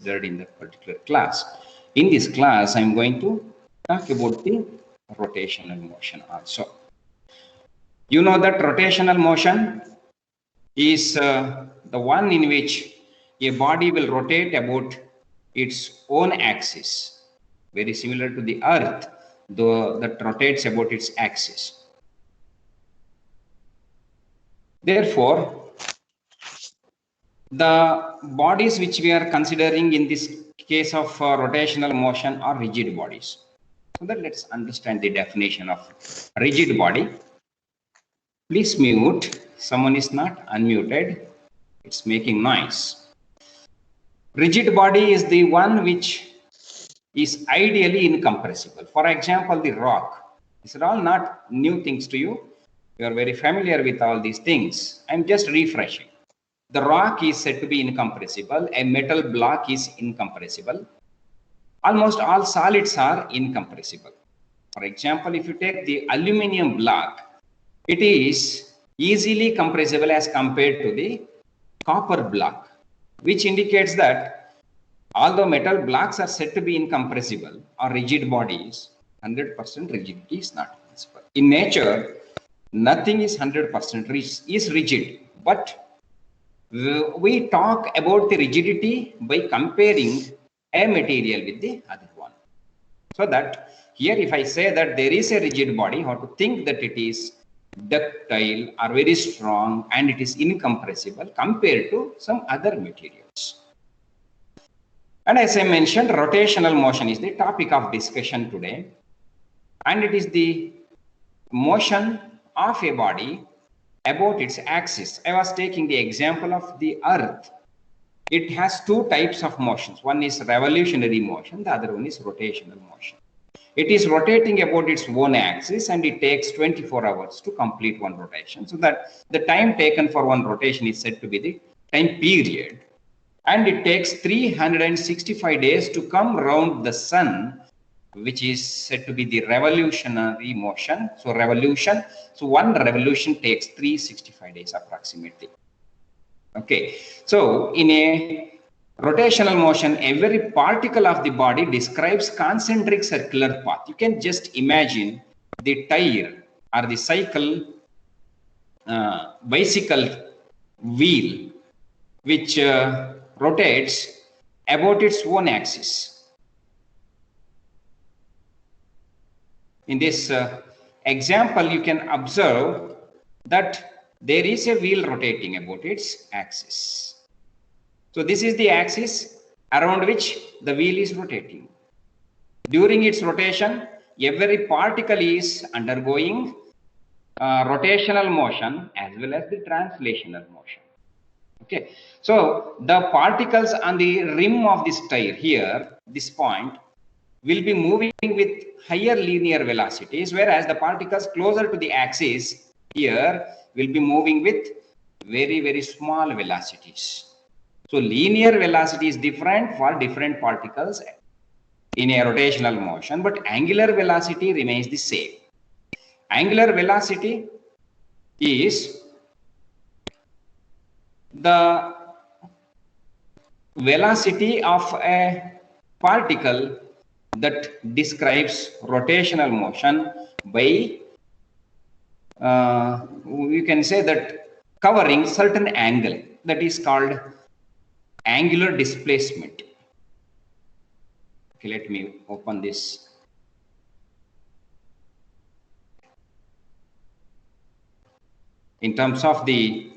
considered in that particular class. In this class, I'm going to talk about the rotational motion also. You know that rotational motion is the one in which a body will rotate about its own axis, very similar to the earth, though that rotates about its axis. Therefore, the bodies which we are considering in this case of rotational motion are rigid bodies. So that let's understand the definition of rigid body. Please mute. Someone is not unmuted. It's making noise. Rigid body is the one which is ideally incompressible. For example, the rock. These are all not new things to you. You are very familiar with all these things. I'm just refreshing. The rock is said to be incompressible. A metal block is incompressible. Almost all solids are incompressible. For example, if you take the aluminum block, it is easily compressible as compared to the copper block, which indicates that although metal blocks are said to be incompressible or rigid bodies, 100% rigidity is not possible. In nature, nothing is 100% rigid, but we talk about the rigidity by comparing a material with the other one. So that here, if I say that there is a rigid body, you have to think that it is ductile or very strong and it is incompressible compared to some other materials. And as I mentioned, rotational motion is the topic of discussion today, and it is the motion of a body about its axis. I was taking the example of the earth. It has two types of motions. One is revolutionary motion, the other one is rotational motion. It is rotating about its own axis and it takes 24 hours to complete one rotation. So that the time taken for one rotation is said to be the time period. And it takes 365 days to come around the sun, which is said to be the revolutionary motion. So revolution, so one revolution takes 365 days approximately. Okay, so in a rotational motion, every particle of the body describes concentric circular path. You can just imagine the tire or the cycle, bicycle wheel, which rotates about its own axis. In this example, you can observe that there is a wheel rotating about its axis. So this is the axis around which the wheel is rotating. During its rotation, every particle is undergoing rotational motion as well as the translational motion. Okay, so the particles on the rim of this tire here, this point, will be moving with higher linear velocities, whereas the particles closer to the axis here will be moving with very, very small velocities. So linear velocity is different for different particles in a rotational motion, but angular velocity remains the same. Angular velocity is the velocity of a particle that describes rotational motion by you can say that covering certain angle, that is called angular displacement. Okay, let me open this. In terms of the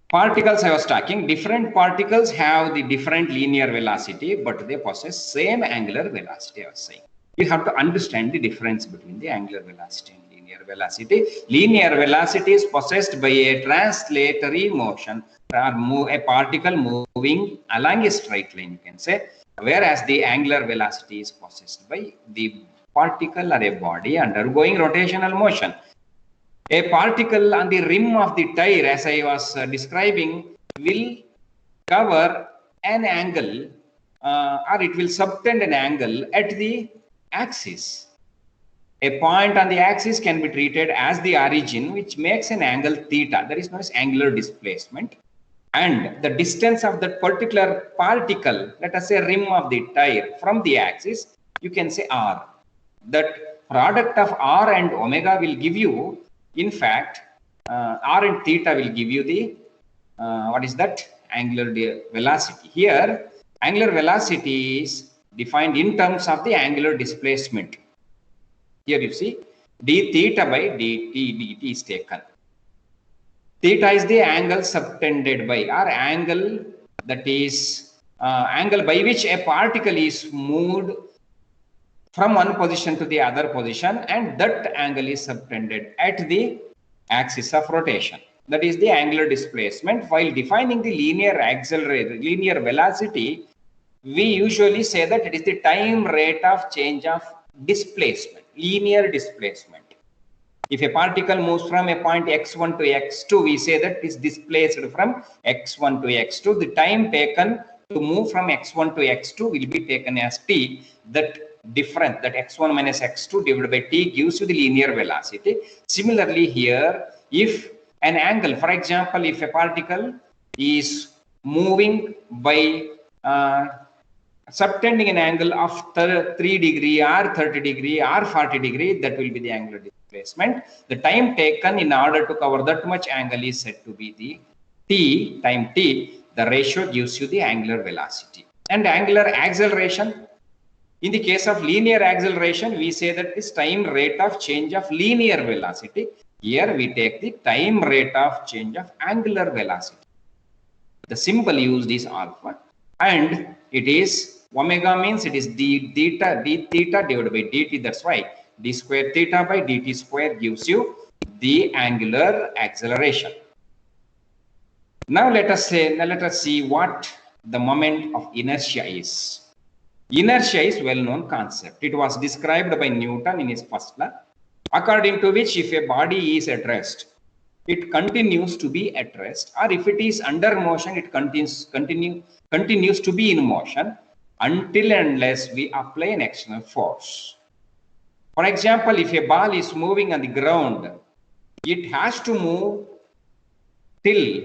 particles I was talking, different particles have the different linear velocity, but they possess same angular velocity, I was saying. You have to understand the difference between the angular velocity and linear velocity. Linear velocity is possessed by a translatory motion, or a particle moving along a straight line, you can say, whereas the angular velocity is possessed by the particle or a body undergoing rotational motion. A particle on the rim of the tire, as I was describing, will cover an angle or it will subtend an angle at the axis. A point on the axis can be treated as the origin, which makes an angle theta. That is known as angular displacement. and the distance of that particular particle, let us say rim of the tire from the axis, you can say r. That product of r and omega will give you, in fact, r and theta will give you the, what is that? Angular velocity. Here, angular velocity is defined in terms of the angular displacement. Here you see, d theta by dt is taken. Theta is the angle subtended by, or angle that is angle by which a particle is moved from one position to the other position, and that angle is subtended at the axis of rotation. That is the angular displacement. While defining the linear acceleration, linear velocity, we usually say that it is the time rate of change of displacement, linear displacement. If a particle moves from a point x1 to x2, we say that it is displaced from x1 to x2. The time taken to move from x1 to x2 will be taken as t. That difference, that x1 minus x2 divided by t, gives you the linear velocity. Similarly here, if an angle, for example, if a particle is moving by subtending an angle of 3 degree or 30 degree or 40 degree, that will be the angular displacement. The time taken in order to cover that much angle is said to be the t, time t. The ratio gives you the angular velocity. And angular acceleration, in the case of linear acceleration, we say that this time rate of change of linear velocity. Here we take the time rate of change of angular velocity. The symbol used is alpha, and it is omega, means it is d theta divided by dt. That's why d square theta by dt square gives you the angular acceleration. Now let us see what the moment of inertia is. Inertia is well-known concept. It was described by Newton in his first law, according to which if a body is at rest, it continues to be at rest, or if it is under motion, it continues to be in motion until and unless we apply an external force. For example, if a ball is moving on the ground, it has to move till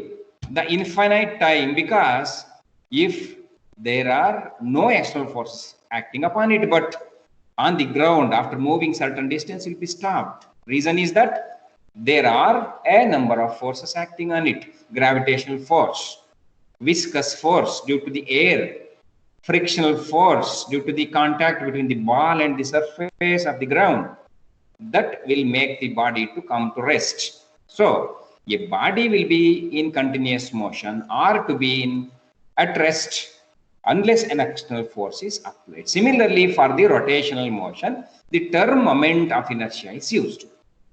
the infinite time, because if there are no external forces acting upon it, but on the ground, after moving certain distance, it will be stopped. Reason is that there are a number of forces acting on it: gravitational force, viscous force due to the air, frictional force due to the contact between the ball and the surface of the ground. That will make the body to come to rest. So a body will be in continuous motion or to be at rest unless an external force is applied. Similarly, for the rotational motion, the term moment of inertia is used.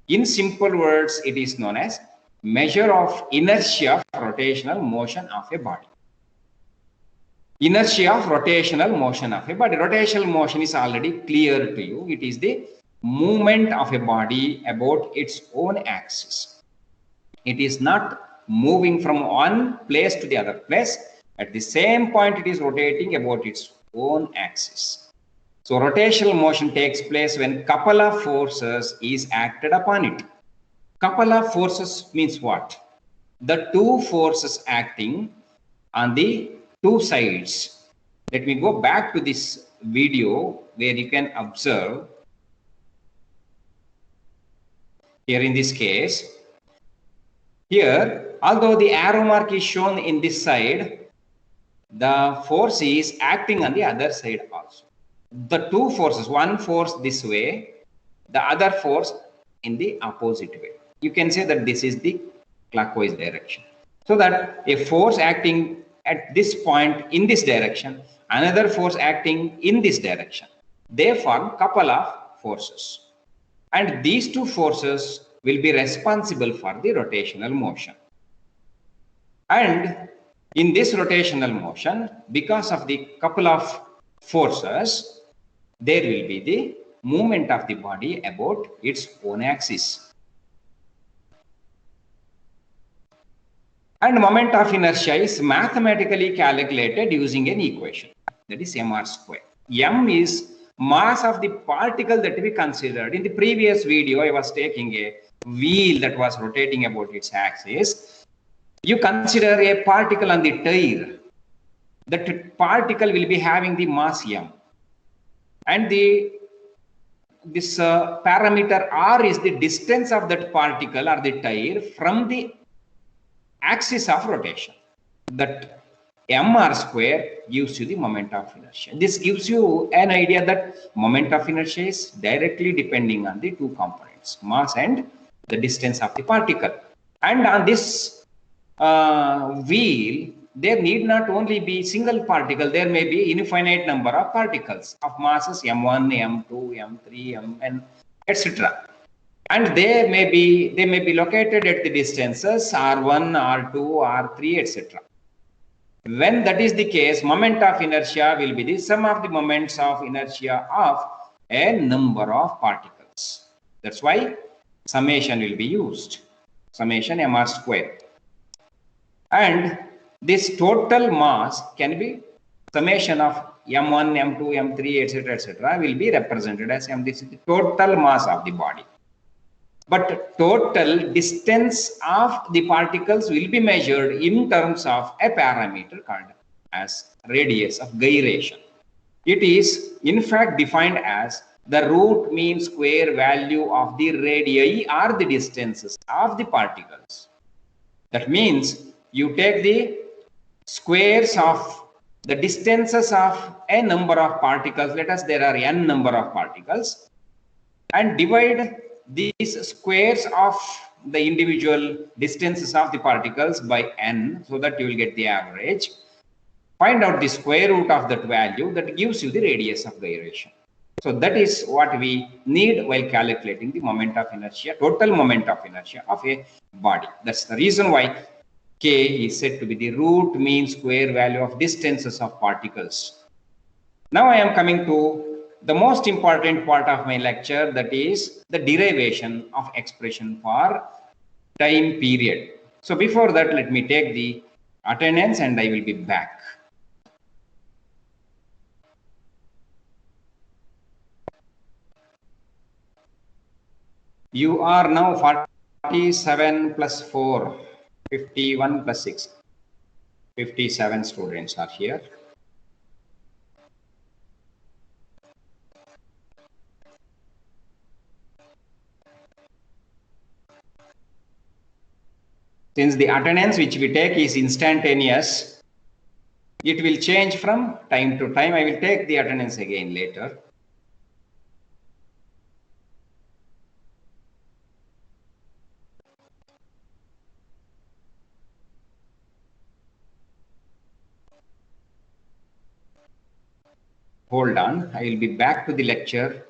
In simple words, it is known as measure of inertia of rotational motion of a body. Inertia of rotational motion of a body. Rotational motion is already clear to you. It is the movement of a body about its own axis. It is not moving from one place to the other place. At the same point, it is rotating about its own axis. So rotational motion takes place when couple of forces is acted upon it. Couple of forces means what? The two forces acting on the two sides. Let me go back to this video where you can observe. Here in this case, here, although the arrow mark is shown in this side, the force is acting on the other side also. The two forces, one force this way, the other force in the opposite way. You can say that this is the clockwise direction. So that a force acting at this point in this direction, another force acting in this direction, they form couple of forces. And these two forces will be responsible for the rotational motion. And in this rotational motion, because of the couple of forces, there will be the movement of the body about its own axis. And moment of inertia is mathematically calculated using an equation, that is mr square. M is mass of the particle that we considered. In the previous video, I was taking a wheel that was rotating about its axis. You consider a particle on the tire. That particle will be having the mass m, and this parameter r is the distance of that particle or the tire from the axis of rotation. That mr square gives you the moment of inertia. This gives you an idea that moment of inertia is directly depending on the two components, mass and the distance of the particle. And on this wheel, there need not only be single particle, there may be infinite number of particles of masses m1, m2, m3, mn, etc. And they may be located at the distances r1, r2, r3, etc. When that is the case, moment of inertia will be the sum of the moments of inertia of a number of particles. That's why summation will be used, summation mr square. And this total mass can be summation of m1, m2, m3, etc., will be represented as m. This is the total mass of the body. But total distance of the particles will be measured in terms of a parameter called as radius of gyration. It is in fact defined as the root mean square value of the radii or the distances of the particles. That means you take the squares of the distances of a number of particles. Let us, there are n number of particles, and divide these squares of the individual distances of the particles by n, so that you will get the average. Find out the square root of that value, that gives you the radius of gyration. So that is what we need while calculating the moment of inertia, total moment of inertia of a body. That's the reason why k is said to be the root mean square value of distances of particles. Now I am coming to the most important part of my lecture, that is the derivation of expression for time period. So before that, let me take the attendance and I will be back. You are now 47 plus 4, 51 plus 6, 57 students are here. Since the attendance which we take is instantaneous, it will change from time to time. I will take the attendance again later. Hold on, I will be back to the lecture.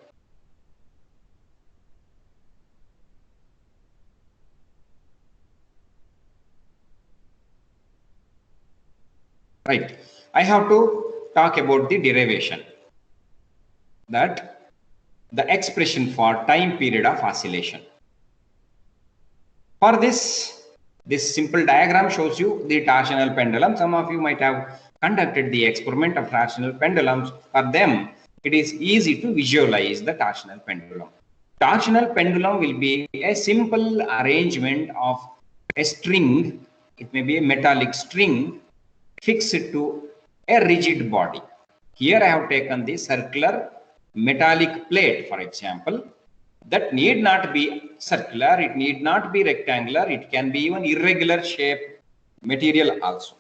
Right, I have to talk about the derivation, that the expression for time period of oscillation. For this simple diagram shows you the torsional pendulum. Some of you might have conducted the experiment of torsional pendulums. For them, it is easy to visualize the torsional pendulum. Torsional pendulum will be a simple arrangement of a string. It may be a metallic string fixed to a rigid body. Here I have taken the circular metallic plate, for example. That need not be circular, it need not be rectangular, it can be even irregular shape material also.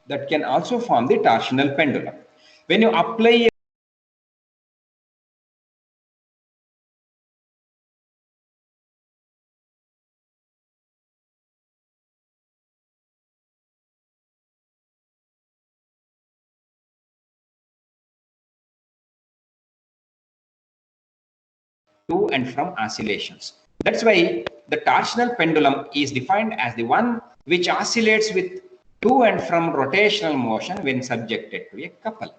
That can also form the torsional pendulum. When you apply to and from oscillations. That's why the torsional pendulum is defined as the one which oscillates with to and from rotational motion when subjected to a couple.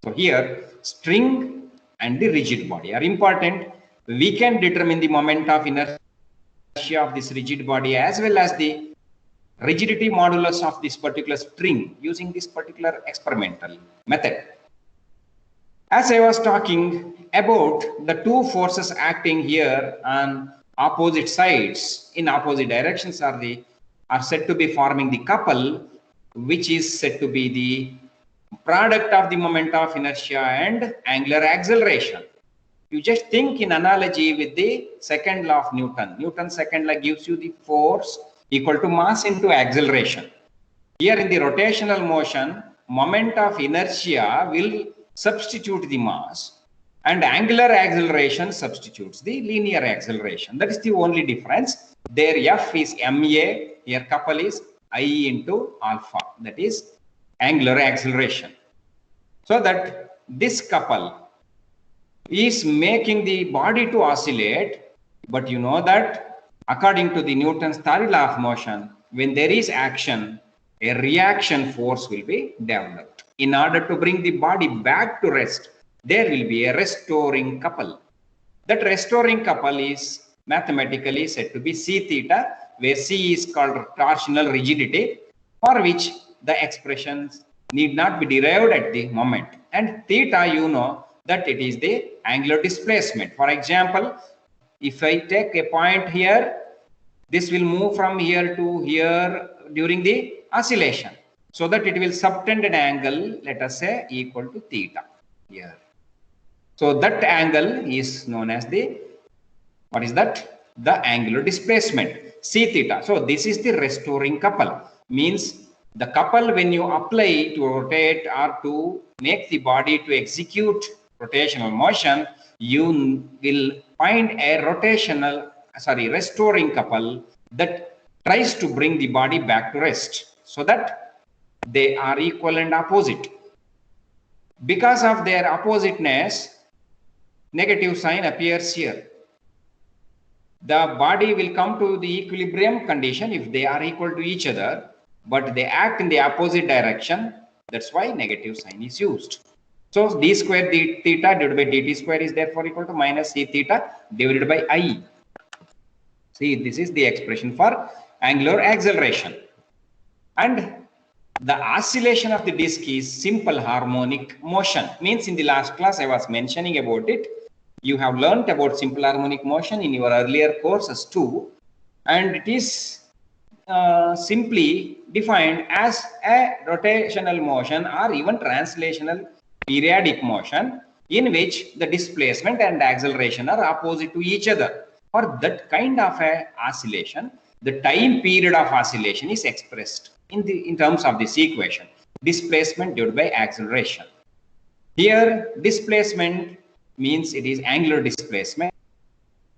So here, string and the rigid body are important. We can determine the moment of inertia of this rigid body as well as the rigidity modulus of this particular string using this particular experimental method. As I was talking about the two forces acting here on opposite sides in opposite directions are the are said to be forming the couple, which is said to be the product of the moment of inertia and angular acceleration. You just think in analogy with the second law of Newton. Newton's second law gives you the force equal to mass into acceleration. Here in the rotational motion, moment of inertia will substitute the mass and angular acceleration substitutes the linear acceleration. That is the only difference. There F is ma, here couple is I into alpha, that is angular acceleration. So that this couple is making the body to oscillate, but you know that according to the Newton's third law of motion, when there is action, a reaction force will be developed. In order to bring the body back to rest, there will be a restoring couple. That restoring couple is mathematically said to be C theta, where C is called torsional rigidity, for which the expressions need not be derived at the moment. And theta, you know that it is the angular displacement. For example, if I take a point here, this will move from here to here during the oscillation, so that it will subtend an angle, let us say equal to theta here. So that angle is known as the, what is that? The angular displacement, C theta. So this is the restoring couple, means the couple when you apply to rotate or to make the body to execute rotational motion, you will find a restoring couple that tries to bring the body back to rest, so that they are equal and opposite. Because of their oppositeness, negative sign appears here. The body will come to the equilibrium condition if they are equal to each other, but they act in the opposite direction. That's why negative sign is used. So d square d theta divided by dt square is therefore equal to minus c theta divided by I. See, this is the expression for angular acceleration. And the oscillation of the disc is simple harmonic motion. Means in the last class I was mentioning about it. You have learnt about simple harmonic motion in your earlier courses too. And it is simply defined as a rotational motion or even translational periodic motion in which the displacement and acceleration are opposite to each other. For that kind of a oscillation, the time period of oscillation is expressed in terms of this equation: displacement divided by acceleration. Here displacement means it is angular displacement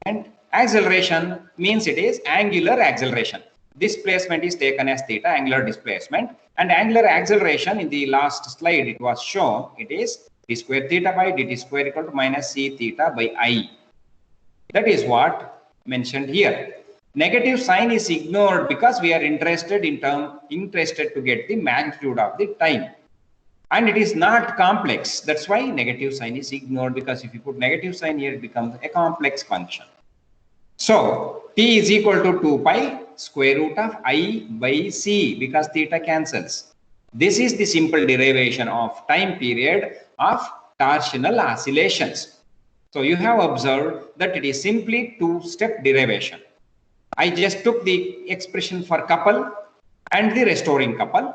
and acceleration means it is angular acceleration. Displacement is taken as theta, angular displacement, and angular acceleration in the last slide it was shown, it is d square theta by dt square equal to minus c theta by I. That is what mentioned here. Negative sign is ignored because we are interested to get the magnitude of the time, and it is not complex. That's why negative sign is ignored, because if you put negative sign here, it becomes a complex function. So t is equal to 2 pi square root of I by c, because theta cancels. This is the simple derivation of time period of torsional oscillations. So you have observed that it is simply two-step derivation. I just took the expression for couple and the restoring couple,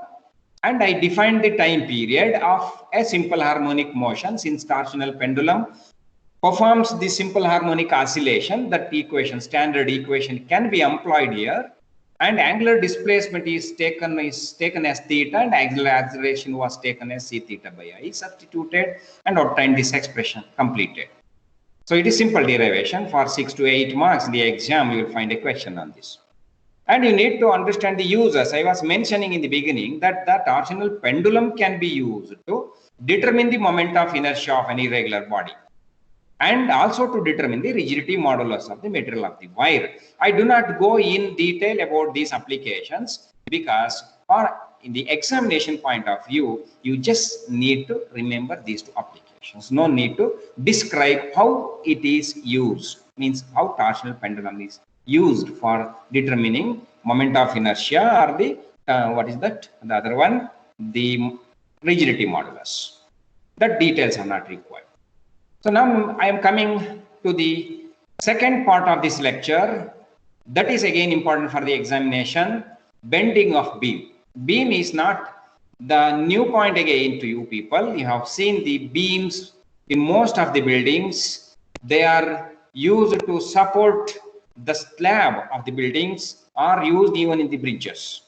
and I defined the time period of a simple harmonic motion. Since torsional pendulum performs the simple harmonic oscillation, that equation, standard equation, can be employed here, and angular displacement is taken as theta and angular acceleration was taken as c theta by I, substituted and obtained this expression, completed. So it is simple derivation. For 6 to 8 marks in the exam, you will find a question on this. And you need to understand the uses. I was mentioning in the beginning that the torsional pendulum can be used to determine the moment of inertia of an irregular body, and also to determine the rigidity modulus of the material of the wire. I do not go in detail about these applications because in the examination point of view, you just need to remember these two applications. No need to describe how it is used, means how torsional pendulum is used for determining moment of inertia, or the what is that? The other one, the rigidity modulus. That details are not required. So now I am coming to the second part of this lecture. That is again important for the examination. bending of beam. Beam is not the new point again to you people. You have seen the beams in most of the buildings. They are used to support the slab of the buildings, or used even in the bridges.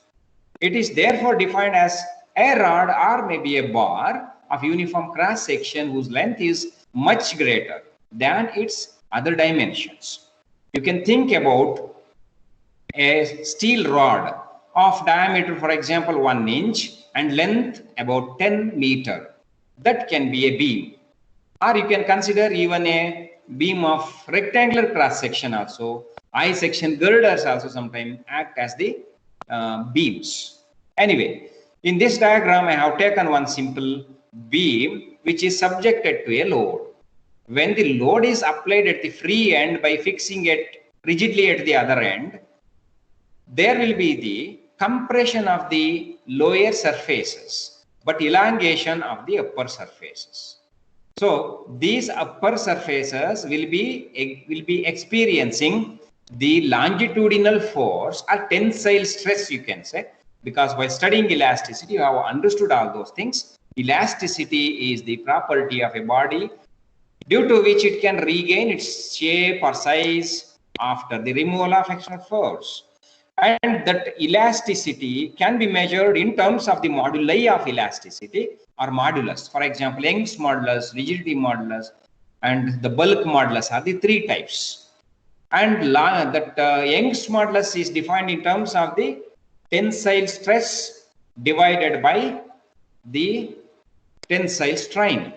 It is therefore defined as a rod or maybe a bar of uniform cross section whose length is much greater than its other dimensions. You can think about a steel rod of diameter, for example, 1 inch and length about 10 meter. That can be a beam. Or you can consider even a beam of rectangular cross section also. I section girders also sometimes act as the beams. Anyway, in this diagram, I have taken one simple beam which is subjected to a load. When the load is applied at the free end by fixing it rigidly at the other end, there will be the compression of the lower surfaces, but elongation of the upper surfaces. So these upper surfaces will be experiencing the longitudinal force or tensile stress, you can say, because by studying elasticity, you have understood all those things. Elasticity is the property of a body due to which it can regain its shape or size after the removal of external force. And that elasticity can be measured in terms of the moduli of elasticity or modulus. For example, Young's modulus, rigidity modulus, and the bulk modulus are the three types. And Young's modulus is defined in terms of the tensile stress divided by the tensile strain.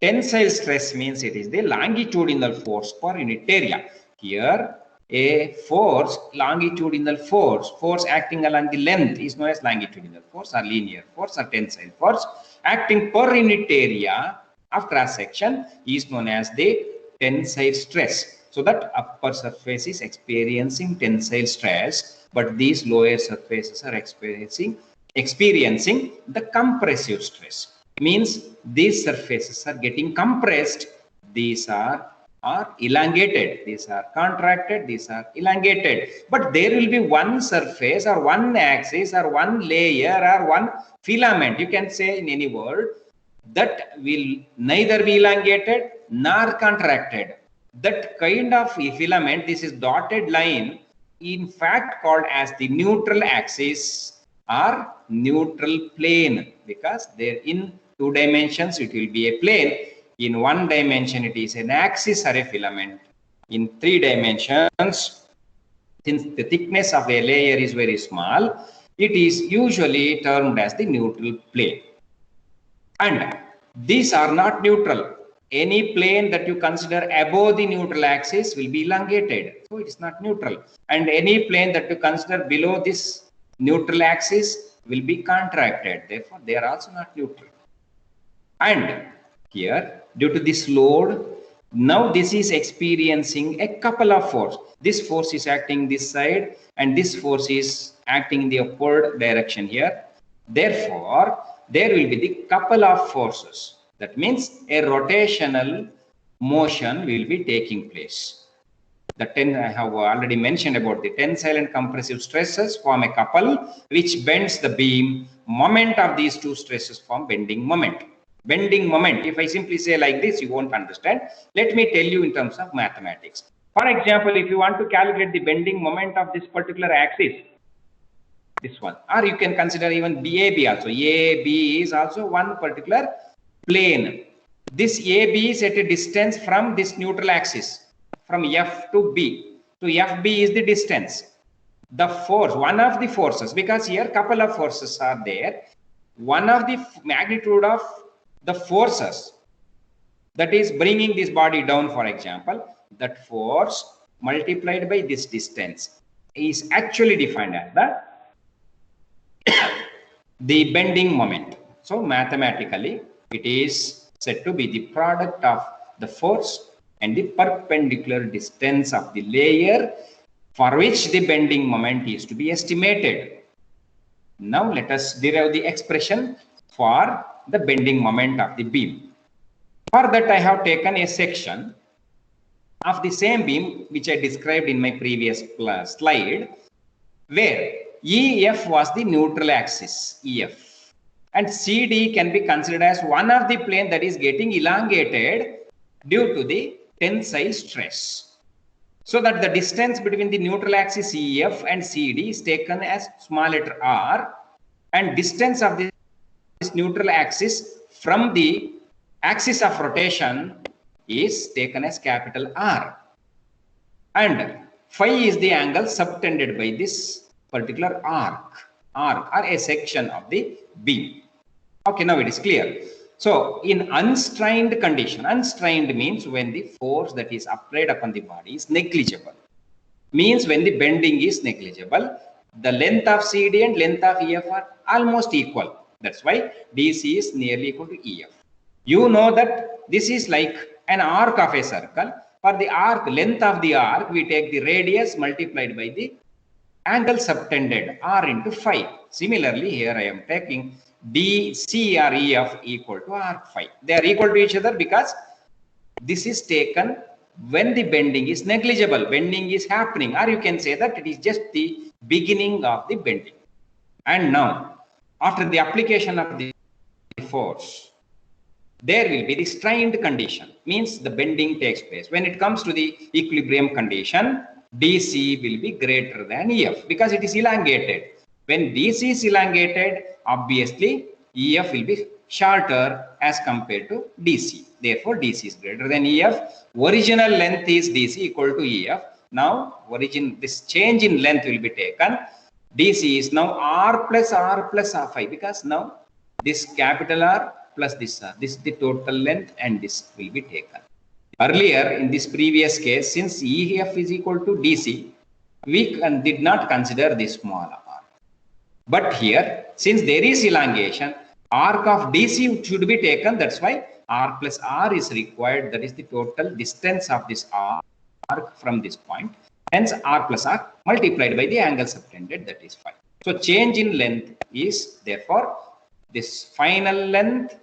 Tensile stress means it is the longitudinal force per unit area. Here, a force, longitudinal force acting along the length is known as longitudinal force or linear force or tensile force acting per unit area of cross section is known as the tensile stress. So that upper surface is experiencing tensile stress, but these lower surfaces are experiencing the compressive stress. Means these surfaces are getting compressed, these are elongated, these are contracted, these are elongated. But there will be one surface or one axis or one layer or one filament, you can say in any word, that will neither be elongated nor contracted. That kind of filament, this is dotted line, in fact called as the neutral axis or neutral plane, because there in 2 dimensions it will be a plane. In 1 dimension it is an axis or a filament. In 3 dimensions, since the thickness of a layer is very small, it is usually termed as the neutral plane. And these are not neutral. Any plane that you consider above the neutral axis will be elongated, so it is not neutral. And any plane that you consider below this neutral axis will be contracted, therefore they are also not neutral. And here, due to this load, now this is experiencing a couple of force. This force is acting this side and this force is acting in the upward direction here. Therefore, there will be the couple of forces. That means a rotational motion will be taking place. I have already mentioned about the tensile and compressive stresses form a couple which bends the beam. Moment of these two stresses form bending moment. Bending moment, if I simply say like this, you won't understand. Let me tell you in terms of mathematics. For example, if you want to calculate the bending moment of this particular axis, this one, or you can consider even BAB also. AB is also one particular plane. This AB is at a distance from this neutral axis, from F to B. So FB is the distance. The force, one of the forces, because here couple of forces are there. One of the magnitude of the forces that is bringing this body down, for example, that force multiplied by this distance is actually defined as the bending moment. So mathematically, it is said to be the product of the force and the perpendicular distance of the layer for which the bending moment is to be estimated. Now let us derive the expression for the bending moment of the beam. For that, I have taken a section of the same beam which I described in my previous slide, where EF was the neutral axis, EF. And CD can be considered as one of the plane that is getting elongated due to the tensile stress. So that the distance between the neutral axis EF and CD is taken as small letter r, and distance of this neutral axis from the axis of rotation is taken as capital R. And phi is the angle subtended by this particular arc or a section of the beam. Okay, now it is clear. So in unstrained condition, unstrained means when the force that is applied upon the body is negligible. Means when the bending is negligible, the length of CD and length of EF are almost equal. That's why DC is nearly equal to EF. You know that this is like an arc of a circle. For the arc, length of the arc, we take the radius multiplied by the angle subtended, R into phi. Similarly, here I am taking DC or EF equal to arc phi. They are equal to each other because this is taken when the bending is negligible, bending is happening, or you can say that it is just the beginning of the bending. And now, after the application of the force, there will be the strained condition, means the bending takes place. When it comes to the equilibrium condition, DC will be greater than EF because it is elongated. When DC is elongated, obviously EF will be shorter as compared to DC. Therefore, DC is greater than EF. Original length is DC equal to EF. Now, this change in length will be taken. DC is now R plus phi, because now this capital R plus this R, this is the total length, and this will be taken. Earlier in this previous case, since EF is equal to DC, we did not consider this small r. But here, since there is elongation, arc of DC should be taken. That's why R plus R is required. That is the total distance of this arc from this point. Hence, R plus R multiplied by the angle subtended, that is phi. So, change in length is therefore this final length,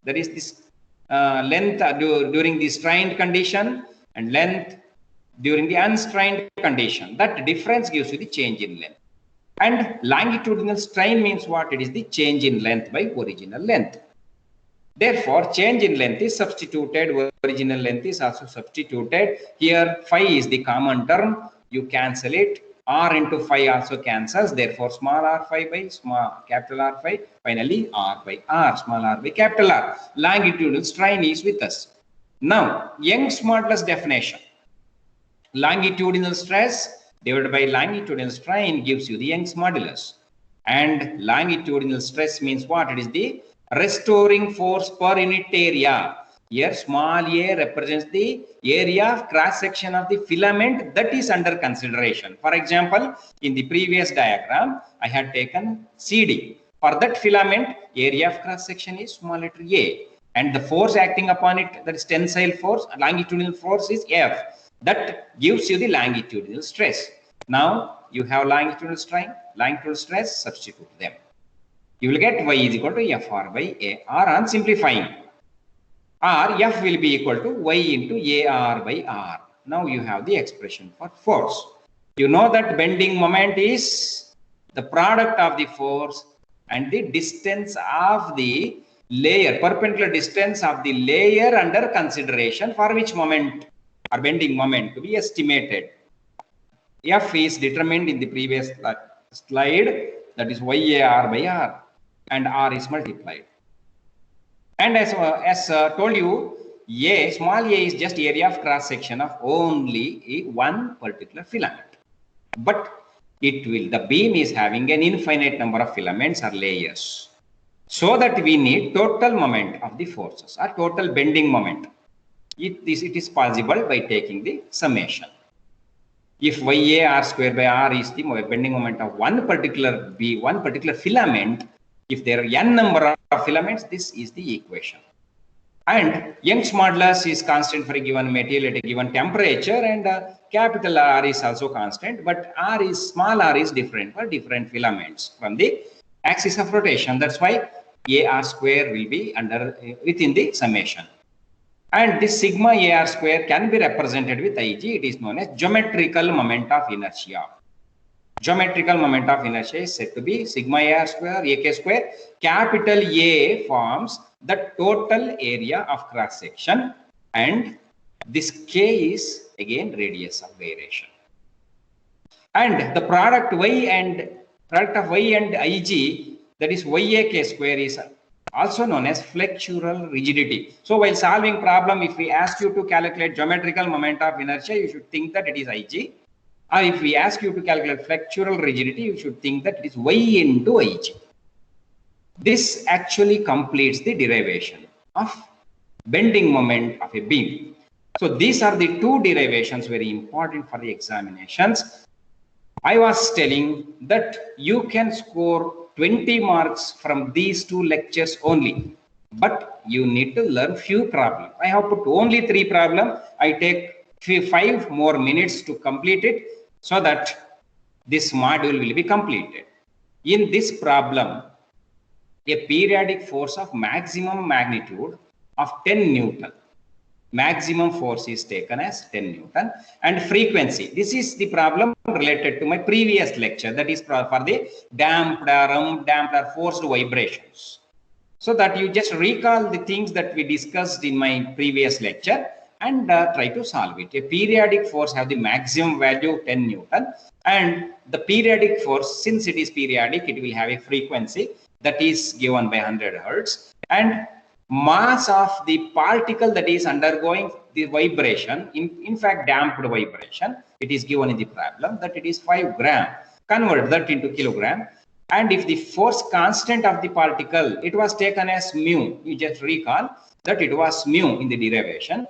that is this length during the strained condition and length during the unstrained condition. That difference gives you the change in length. And longitudinal strain means what? It is the change in length by original length. Therefore, change in length is substituted, original length is also substituted. Here, phi is the common term. You cancel it. R into phi also cancels. Therefore, small r phi by small capital R phi. Finally, R by R, small r by capital R. Longitudinal strain is with us. Now, Young's modulus definition. Longitudinal stress divided by longitudinal strain gives you the Young's modulus. And longitudinal stress means what? It is the restoring force per unit area. Here small a represents the area of cross section of the filament that is under consideration. For example, in the previous diagram, I had taken CD. For that filament, area of cross section is small letter a. And the force acting upon it, that is tensile force, longitudinal force is F. That gives you the longitudinal stress. Now you have longitudinal strain, longitudinal stress, substitute them. You will get y is equal to FR by AR on simplifying. F will be equal to y into AR by R. Now you have the expression for force. You know that bending moment is the product of the force and the distance of the layer, perpendicular distance of the layer under consideration, for which moment or bending moment to be estimated. F is determined in the previous slide, that is YAR by R, and R is multiplied. And as told you, A, small a is just area of cross section of only one particular filament. But the beam is having an infinite number of filaments or layers. So that we need total moment of the forces or total bending moment. It is possible by taking the summation. If YAR square by R is the bending moment of one particular filament, if there are n number of filaments, this is the equation. And Young's modulus is constant for a given material at a given temperature, and capital R is also constant, but small r is different for different filaments from the axis of rotation. That's why AR square will be within the summation. And this sigma AR square can be represented with IG. It is known as geometrical moment of inertia. geometrical moment of inertia is said to be sigma A square, AK square. Capital A forms the total area of cross section, and this K is again radius of gyration. And the product of Y and IG, that is YAK square, is also known as flexural rigidity. So while solving problem, if we ask you to calculate geometrical moment of inertia, you should think that it is IG. Or if we ask you to calculate flexural rigidity, you should think that it is Y into IG. This actually completes the derivation of bending moment of a beam. So these are the two derivations very important for the examinations. I was telling that you can score 20 marks from these two lectures only, but you need to learn few problems. I have put only 3 problems. I take 5 more minutes to complete it so that this module will be completed. In this problem, a periodic force of maximum magnitude of 10 Newton. Maximum force is taken as 10 Newton, and frequency. This is the problem related to my previous lecture, that is for the damped forced vibrations. So that you just recall the things that we discussed in my previous lecture and try to solve it. A periodic force have the maximum value 10 Newton, and the periodic force, since it is periodic, it will have a frequency that is given by 100 Hertz, and mass of the particle that is undergoing the vibration, in fact damped vibration, it is given in the problem that it is 5 gram. Convert that into kilogram, and if the force constant of the particle, it was taken as mu, you just recall that it was mu in the derivation,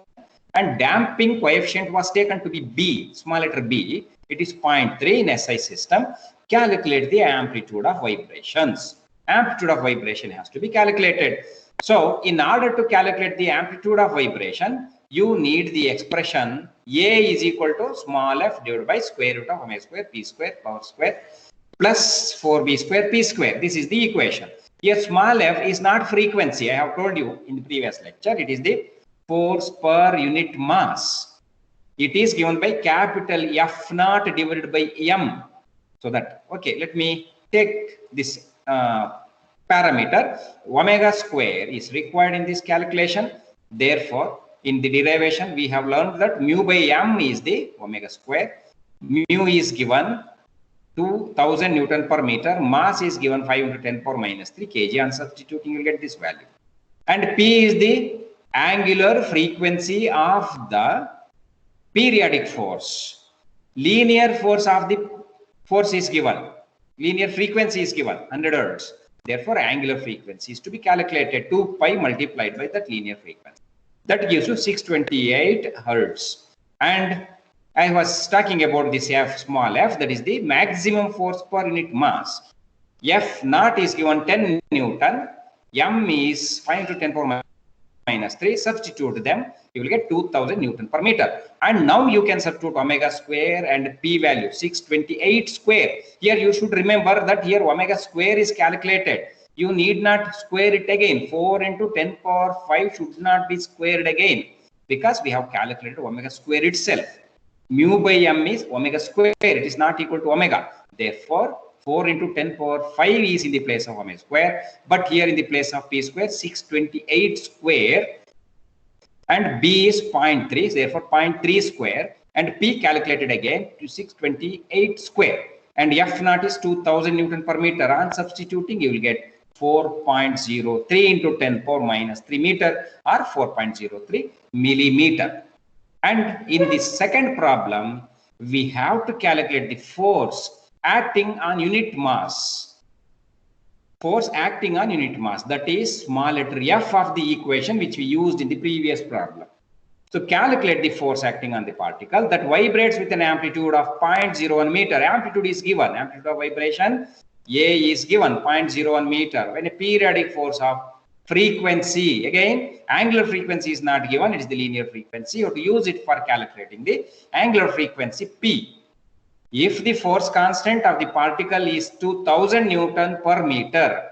and damping coefficient was taken to be B, small letter b, it is 0.3 in SI system. Calculate the amplitude of vibrations. Amplitude of vibration has to be calculated. So in order to calculate the amplitude of vibration, you need the expression A is equal to small f divided by square root of omega square p square power square plus 4b square p square. This is the equation. Here small f is not frequency. I have told you in the previous lecture, it is the force per unit mass. It is given by capital F naught divided by m. So that, okay, let me take this parameter. Omega square is required in this calculation. Therefore, in the derivation, we have learned that mu by m is the omega square. Mu is given 2000 Newton per meter. Mass is given 5 into 10 power minus 3 kg. On substituting, you will get this value. And P is the angular frequency of the periodic force. Linear force of the force is given. Linear frequency is given 100 Hertz. Therefore, angular frequency is to be calculated 2 pi multiplied by that linear frequency. That gives you 628 Hertz. And I was talking about this F small f, that is the maximum force per unit mass. F naught is given 10 Newton, m is 5 into 10 power minus 3, substitute them, you will get 2000 Newton per meter. And now you can substitute omega square and p value 628 square. Here you should remember that here omega square is calculated. You need not square it again. 4 into 10 power 5 should not be squared again, because we have calculated omega square itself. Mu by m is omega square. It is not equal to omega. Therefore, 4 into 10 power 5 is in the place of omega square, but here in the place of p square, 628 square, and b is 0.3, therefore 0.3 square, and p calculated again to 628 square, and f naught is 2000 Newton per meter. On substituting, you will get 4.03 into 10 power minus 3 meter, or 4.03 millimeter. And in the second problem, we have to calculate the force acting on unit mass. Force acting on unit mass, that is small letter f of the equation which we used in the previous problem. So calculate the force acting on the particle that vibrates with an amplitude of 0.01 meter. Amplitude is given. Amplitude of vibration A is given 0.01 meter. When a periodic force of frequency, again angular frequency is not given, it is the linear frequency. You have to use it for calculating the angular frequency P. If the force constant of the particle is 2000 Newton per meter,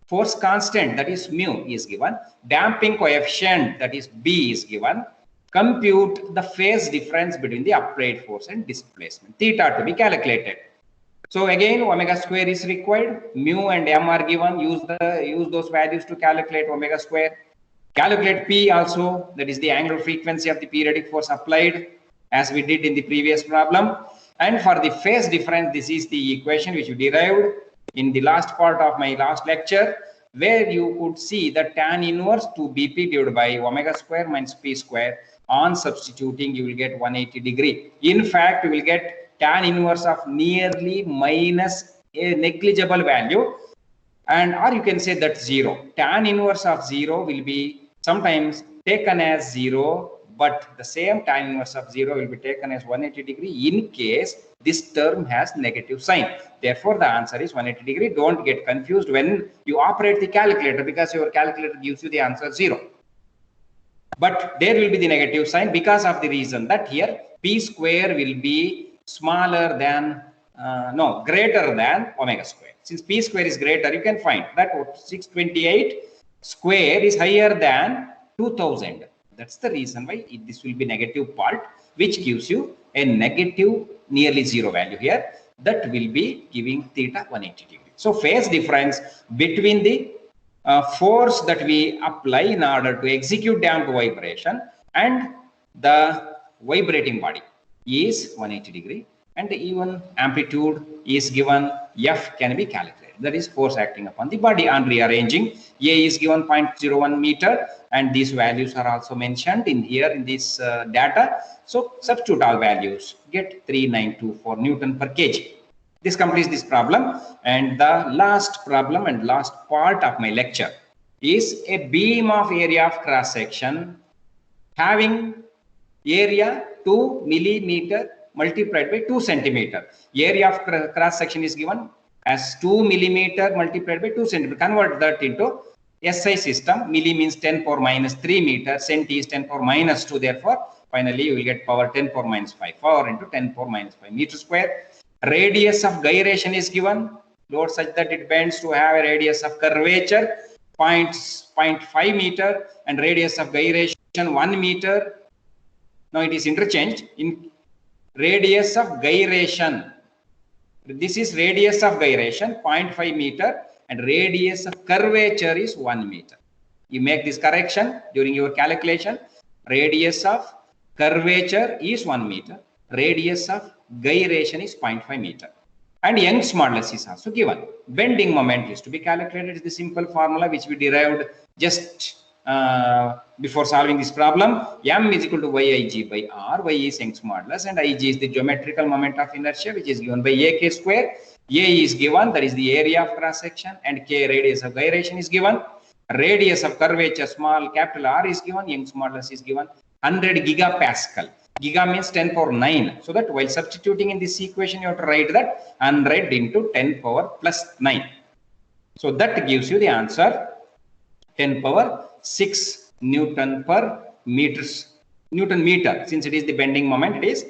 force constant, that is mu, is given, damping coefficient, that is B, is given, compute the phase difference between the applied force and displacement, theta, to be calculated. So again, omega square is required. Mu and m are given. Use those values to calculate omega square. Calculate P also, that is the angular frequency of the periodic force applied, as we did in the previous problem. And for the phase difference, this is the equation which you derived in the last part of my last lecture, where you could see that tan inverse 2BP divided by omega square minus P square. On substituting, you will get 180 degree. In fact, you will get tan inverse of nearly minus a negligible value, and or you can say that 0. Tan inverse of 0 will be sometimes taken as 0, but the same tan inverse of 0 will be taken as 180 degree in case this term has negative sign. Therefore, the answer is 180 degree. Don't get confused when you operate the calculator, because your calculator gives you the answer 0. But there will be the negative sign because of the reason that here P square will be smaller than, greater than omega square. Since P square is greater, you can find that 628 square is higher than 2000. That's the reason why this will be negative part, which gives you a negative nearly 0 value here. That will be giving theta 180 degree. So phase difference between the force that we apply in order to execute damped vibration and the vibrating body is 180 degree, and even amplitude is given. F can be calculated, that is force acting upon the body. On rearranging, A is given 0.01 meter, and these values are also mentioned in here in this data. So substitute all values, get 3924 Newton per kg. This completes this problem, and the last problem and last part of my lecture is a beam of area of cross section having area 2 millimeter multiplied by 2 centimeter. Area of cross section is given as 2 millimeter multiplied by 2 centimeter. Convert that into SI system. Milli means 10 power minus 3 meter, centi is 10 power minus 2. Therefore, finally you will get power 10 power minus 5. Power into 10 power minus 5 meter square. Radius of gyration is given, load such that it bends to have a radius of curvature 0.5 meter, and radius of gyration 1 meter. Now it is interchanged in radius of gyration. This is radius of gyration 0.5 meter, and radius of curvature is 1 meter. You make this correction during your calculation. Radius of curvature is 1 meter. Radius of gyration is 0.5 meter, and Young's modulus is also given. Bending moment is to be calculated. It's the simple formula which we derived just before solving this problem. M is equal to yig by r. Y is Young's modulus, and ig is the geometrical moment of inertia, which is given by ak square. A is given, that is the area of cross section, and k radius of gyration is given. Radius of curvature small capital R is given. Young's modulus is given 100 gigapascal. Giga means 10 power 9. So that while substituting in this equation, you have to write that 100 into 10 power plus 9. So that gives you the answer 10 power 6 Newton per meters. Newton meter. Since it is the bending moment, it is